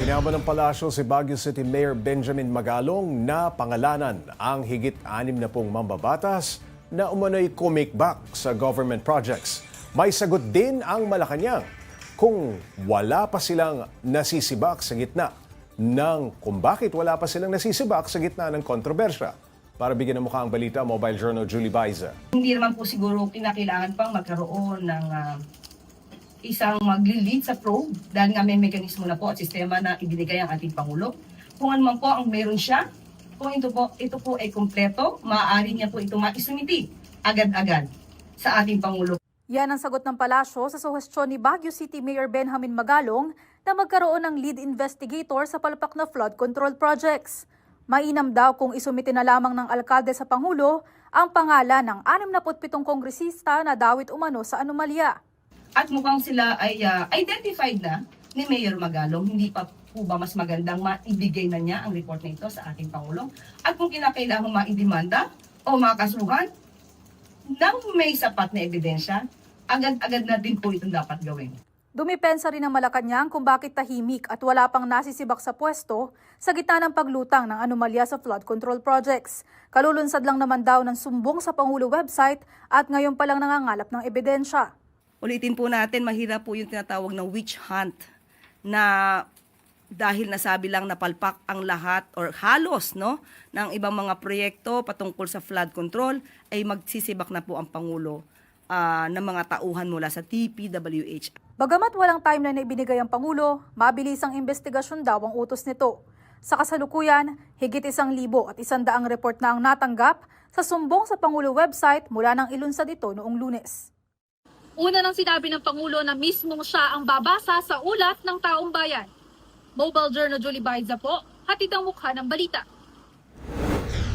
Inaman ng palasyo si Baguio City Mayor Benjamin Magalong na pangalanan ang higit 60 mambabatas na umano'y kumikbak sa government projects. May sagot din ang Malacanang kung wala pa silang nasisibak sa gitna kung bakit wala pa silang nasisibak sa gitna ng kontrobersya. Para bigyan ng mukha ang balita, Mobile Journal Julie Baiza. Hindi naman po siguro kinakailangan pang magkaroon ng isang mag-lead sa probe dahil nga may mekanismo na po at sistema na ibinigay ang ating Pangulo. Kung ano man po ang meron siya, kung ito po ay kumpleto, maaari niya po ito maisumiti agad-agad sa ating Pangulo. Yan ang sagot ng palasyo sa suhestyon ni Baguio City Mayor Benjamin Magalong na magkaroon ng lead investigator sa palpak na flood control projects. Mainam daw kung isumiti na lamang ng alkalde sa Pangulo ang pangalan ng 67 kongresista na dawit umano sa anomalya. At mukhang sila ay identified na ni Mayor Magalong. Hindi pa po ba mas magandang maibigay na niya ang report na ito sa ating Pangulo? At kung kinakailangan maidemanda o makasuhan, nang may sapat na ebidensya, agad-agad na din po itong dapat gawin. Dumipensa rin ang Malacanang kung bakit tahimik at wala pang nasisibak sa pwesto sa gitna ng paglutang ng anomalya sa flood control projects. Kalulunsad lang naman daw ng sumbong sa Pangulo website at ngayon pa lang nangangalap ng ebidensya. Ulitin po natin, mahirap po yung tinatawag na witch hunt na dahil nasabi lang na palpak ang lahat or halos ng ibang mga proyekto patungkol sa flood control ay magsisibak na po ang Pangulo ng mga tauhan mula sa TPWH. Bagamat walang timeline na ibinigay ang Pangulo, mabilis ang investigasyon daw ang utos nito. Sa kasalukuyan, higit 1,100 report na ang natanggap sa sumbong sa Pangulo website mula nang ilunsad ito noong Lunes. Una nang sinabi ng Pangulo na mismong siya ang babasa sa ulat ng taong bayan. Mobile Journal Julie Baiza po, hatid ang mukha ng balita.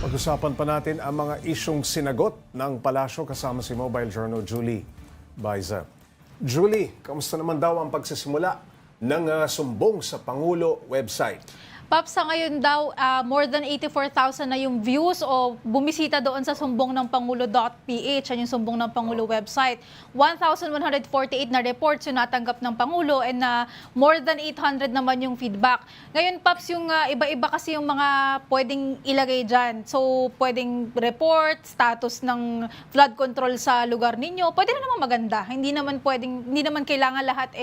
Pag-usapan pa natin ang mga isyong sinagot ng palasyo kasama si Mobile Journal Julie Baiza. Julie, kamusta naman daw ang pagsisimula ng sumbong sa Pangulo website? Paps, sa ngayon daw, more than 84,000 na yung views o bumisita doon sa sumbong ng Pangulo.ph, yan yung sumbong ng Pangulo website. 1,148 na reports yung natanggap ng Pangulo and more than 800 naman yung feedback. Ngayon, Paps, yung iba-iba kasi yung mga pwedeng ilagay dyan. So, pwedeng report, status ng flood control sa lugar ninyo. Pwede na naman maganda. Hindi naman kailangan lahat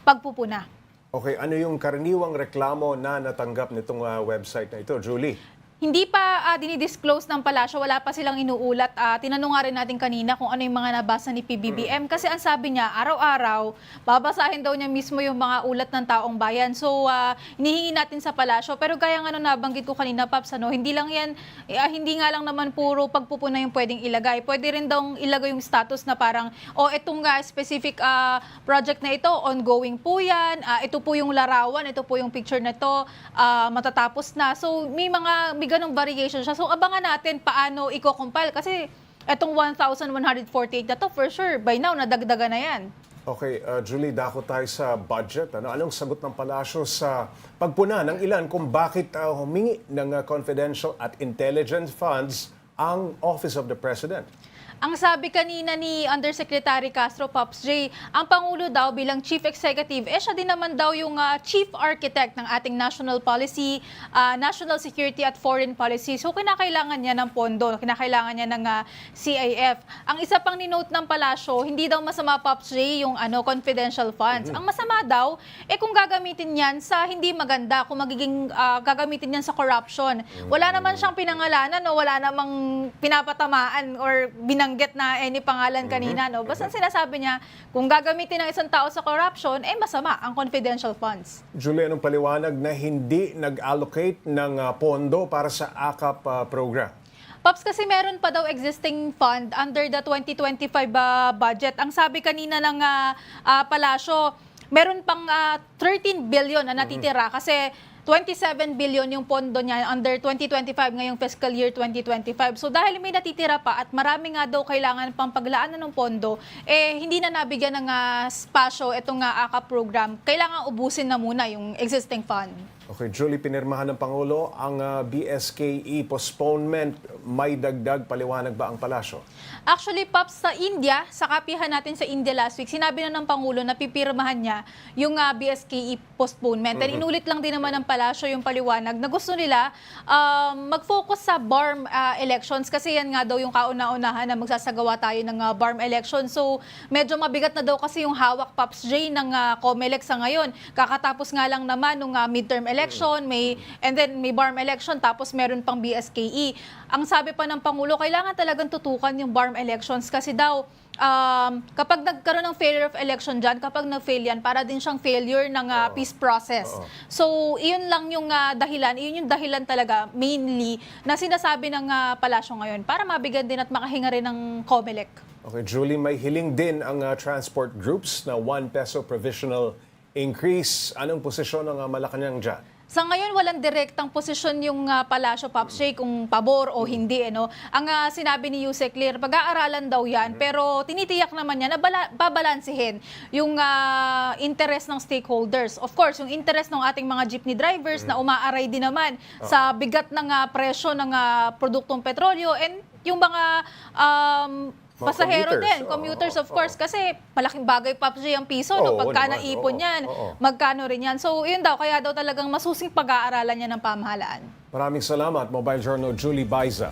pagpupuna. Okay, ano yung karaniwang reklamo na natanggap nitong website na ito, Julie? Hindi pa dinidisclose ng palasyo, wala pa silang inuulat. Tinanong nga rin natin kanina kung ano yung mga nabasa ni PBBM. Kasi ang sabi niya, araw-araw, babasahin daw niya mismo yung mga ulat ng taong bayan. So, hinihingi natin sa palasyo. Pero gaya nga nabanggit ko kanina, Paps, hindi lang yan, hindi nga lang naman puro pagpupuna yung pwedeng ilagay. Pwede rin daw ilagay yung status na parang, itong specific project na ito, ongoing po yan. Ito po yung larawan, ito po yung picture na ito, matatapos na. So, may ganong variation siya. So, abangan natin paano i-compile kasi etong 1,148 na to, for sure, by now, nadagdagan na yan. Okay, Julie, dako tayo sa budget. Anong sagot ng palasyo sa pagpuna ng ilan kung bakit humingi ng confidential at intelligence funds ang Office of the President? Ang sabi kanina ni Undersecretary Castro, Pops J, ang Pangulo daw bilang Chief Executive, siya din naman daw yung Chief Architect ng ating national policy, national security at foreign policy. So, kinakailangan niya ng pondo, kinakailangan niya ng CIF. Ang isa pang ninote ng palasyo, hindi daw masama, Pops J, yung confidential funds. Ang masama daw, kung gagamitin yan sa hindi maganda, kung magiging gagamitin yan sa corruption. Wala naman siyang pinangalanan, wala namang pinapatamaan or binanggit na any pangalan kanina, Basta sinasabi niya, kung gagamitin ng isang tao sa corruption, masama ang confidential funds. Julie, anong paliwanag na hindi nag-allocate ng pondo para sa AKAP program? Pops, kasi meron pa daw existing fund under the 2025 budget. Ang sabi kanina ng palasyo, meron pang 13 billion na natitira kasi 27 billion yung pondo niya under 2025 ngayong fiscal year 2025. So dahil may natitira pa at marami nga daw kailangan pang paglaanan ng pondo, hindi na nabigyan ng spasyo itong AKAP program. Kailangan ubusin na muna yung existing fund. Okay, Julie, pinirmahan ng Pangulo ang BSKE postponement. May dagdag paliwanag ba ang palasyo? Actually, Pops, sa India, sa kapihan natin sa India last week, sinabi na ng Pangulo na pipirmahan niya yung BSK BSKE postponement. And inulit lang din naman ng palasyo yung paliwanag na gusto nila mag-focus sa BARM elections kasi yan nga daw yung kauna-unahan na magsasagawa tayo ng BARM election. So medyo mabigat na daw kasi yung hawak Pops J ng COMELEC sa ngayon. Kakatapos nga lang naman nung midterm election, and then may BARM election, tapos meron pang BSKE. Ang sabi pa ng Pangulo, kailangan talagang tutukan yung BARM elections kasi daw kapag nagkaroon ng failure of election dyan, kapag nag-fail yan, para din siyang failure ng peace process. So, iyon lang yung dahilan, iyon yung dahilan talaga mainly na sinasabi ng palasyo ngayon para mabigyan din at makahinga rin ng COMELEC. Okay, Julie, may hiling din ang transport groups na 1 peso provisional increase. Anong posisyon ng Malacanang dyan? Sa ngayon, walang direktang posisyon yung palasyo, Pops J, kung pabor o hindi. Ang sinabi ni Yusek Lir, pag-aaralan daw yan, pero tinitiyak naman niya na babalansihin yung interest ng stakeholders. Of course, yung interest ng ating mga jeepney drivers na umaaray din naman sa bigat ng presyo ng produktong petrolyo and yung mga pasahero commuters. din, commuters of course, kasi malaking bagay Pops J ang piso, no? Pagka naipon yan, magkano rin yan. So, yun daw, kaya daw talagang masusing pag-aaralan niya ng pamahalaan. Maraming salamat, Mobile Journal Julie Baiza.